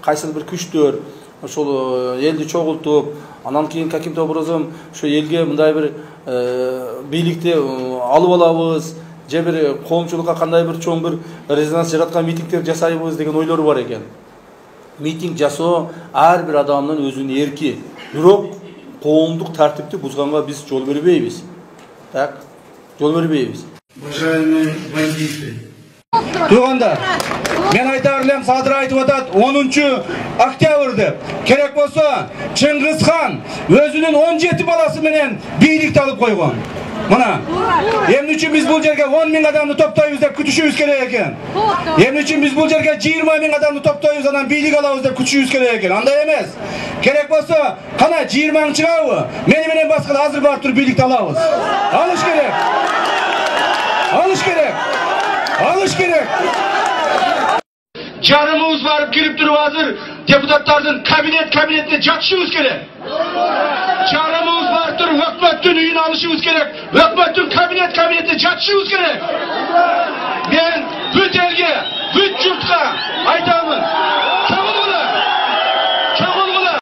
кайсыл бир күчтөр ошол элди чогултуп, анан кийин каким-то образом ошо элге мындай бир бийликти алып алабыз, же бир коомчулукка кандай бир чоң бир резонанс жараткан митингдер жасайбыз деген ойлор бар экен. Митинг жасоо ар бир адамдын өзүнүн эрки. Бирок коомдук тартипти бузганга биз жол бербейбиз. Так, жол бербейбиз. Уважаемые бандиты. Туғандар, мен айтар элем, Садыр айтып атат, 10 октябрьде керек болса Чыңгыз хан өзүнүн 17 баласы менен бийликти алып койгон. Мына, эмне үчүн биз бул жерге 10 000 адамды топтойбуз деп күтүшүбүз керек экен? Эмне үчүн биз бул жерге 20 000 адамды топтойбуз, анан бийлик алабыз деп күтүшүбүз керек экен? Андай эмес. Керек болса, кана 20 000 чыгабы? Мени менен башка азыр барып туруп бийликти алабыз. Алыш керек. Alış gerek. Alış gerek. Jarımız varıp girip durup hazır deputatların kabinetine çatışımız gerek. Jarımız varıp durup hükümetin üyünü alışımız gerek. Hükümetin kabinetine çatışımız gerek. Ben büt elge, büt yurtka aytamın. Çabuk olun. Çabuk olun.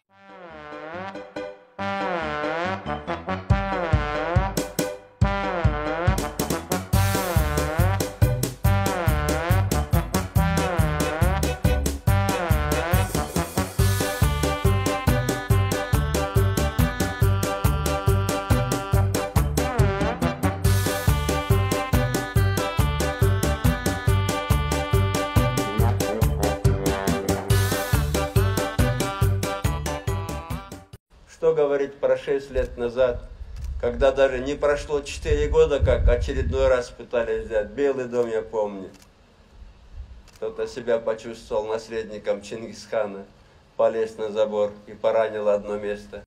Что говорить про 6 лет назад, когда даже не прошло 4 года, как очередной раз пытались взять Белый дом, я помню. Кто-то себя почувствовал наследником Чингисхана, полез на забор и поранил одно место.